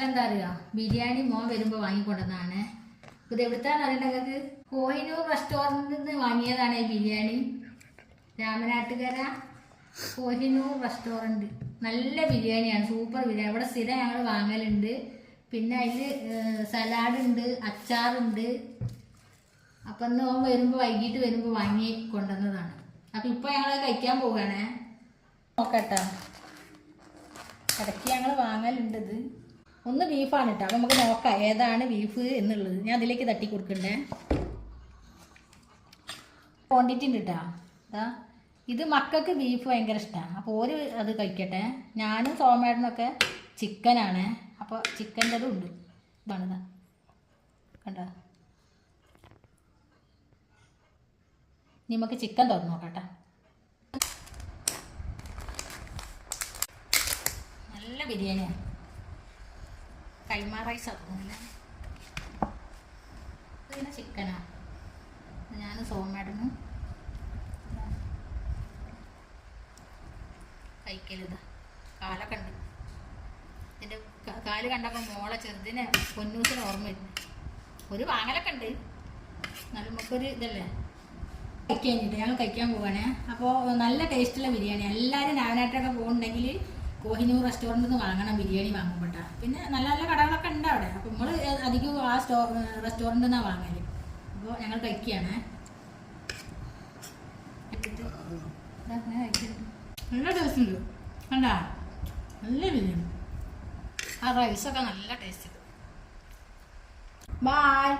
എന്താ അറിയോ, ബിരിയാണി മോൻ വരുമ്പോൾ വാങ്ങിക്കൊണ്ടുവന്നതാണ്. ഇത് എവിടുത്താന്ന് അറിയണ്ടത്? കോഹിനൂർ റെസ്റ്റോറൻറ്റിൽ നിന്ന് വാങ്ങിയതാണ് ഈ ബിരിയാണി. രാമനാട്ടുകര കോഹിനൂർ റെസ്റ്റോറൻറ്റ്. നല്ല ബിരിയാണിയാണ്, സൂപ്പർ ബിരിയാണി. ഇവിടെ സ്ഥിരം ഞങ്ങൾ വാങ്ങലുണ്ട്. പിന്നെ അതിൽ സലാഡുണ്ട്, അച്ചാറുണ്ട്. അപ്പം ഇന്ന് ഓൻ വരുമ്പോൾ വൈകിട്ട് വരുമ്പോൾ വാങ്ങി കൊണ്ടുവന്നതാണ്. അപ്പം ഇപ്പോൾ ഞങ്ങൾ കഴിക്കാൻ പോവുകയാണേ. നോക്കട്ടോ, ഇടയ്ക്ക് ഞങ്ങൾ വാങ്ങലുണ്ട്. ഇത് ഒന്ന് ബീഫാണ് കേട്ടോ. അപ്പം നമുക്ക് നോക്കാം ഏതാണ് ബീഫ് എന്നുള്ളത്. ഞാൻ അതിലേക്ക് തട്ടി കൊടുക്കണ്ടേ. ക്വാണ്ടിറ്റി ഉണ്ട് കേട്ടോ. അതാ ഇത് മക്കൾക്ക് ബീഫ് ഭയങ്കര ഇഷ്ടമാണ്. അപ്പോൾ ഓര് അത് കഴിക്കട്ടെ. ഞാനും സോമേട്ടനൊക്കെ ചിക്കനാണ്. അപ്പോൾ ചിക്കൻ്റെതും ഉണ്ട്. ഇതാണിതാ കണ്ടോ. നമുക്ക് ചിക്കൻ തുറന്നു നോക്കട്ടെ. നല്ല ബിരിയാണിയാണ്. കൈമ റൈസ് ആക്കുന്നില്ല. ഇതിന് ചിക്കനാണ്. ഞാൻ സോമേട്ടനും കഴിക്കലിതാ. കാലൊക്കെ ഉണ്ട്. ഇതിൻ്റെ കാല് കണ്ടപ്പോൾ മോളെ ചെറുതിനെ പൊന്നൂസിന് ഓർമ്മയില്ല. ഒരു വാങ്ങലൊക്കെ ഉണ്ട്, എന്നാലും നമുക്കൊരു ഇതല്ലേ. കഴിക്കാനിട്ട് ഞങ്ങൾ കഴിക്കാൻ പോവാണേ. അപ്പോൾ നല്ല ടേസ്റ്റുള്ള ബിരിയാണി. എല്ലാവരും രാവിനായിട്ടൊക്കെ പോകുന്നുണ്ടെങ്കിൽ കോഹിനൂർ റെസ്റ്റോറൻറ്റിൽ നിന്ന് വാങ്ങണം ബിരിയാണി വാങ്ങുമ്പോട്ടാ. പിന്നെ നല്ല നല്ല കടകളൊക്കെ ഉണ്ട് അവിടെ. അപ്പോൾ നമ്മൾ അധികം ആ റെസ്റ്റോറൻറ്റിൽ നിന്നാണ് വാങ്ങൽ. അപ്പോൾ ഞങ്ങൾ കഴിക്കുകയാണ്. നല്ല ടേസ്റ്റ് ഉണ്ട് കണ്ടാ. നല്ല ബിരിയാണി. ആ റൈസൊക്കെ നല്ല ടേസ്റ്റ്. ബായ്.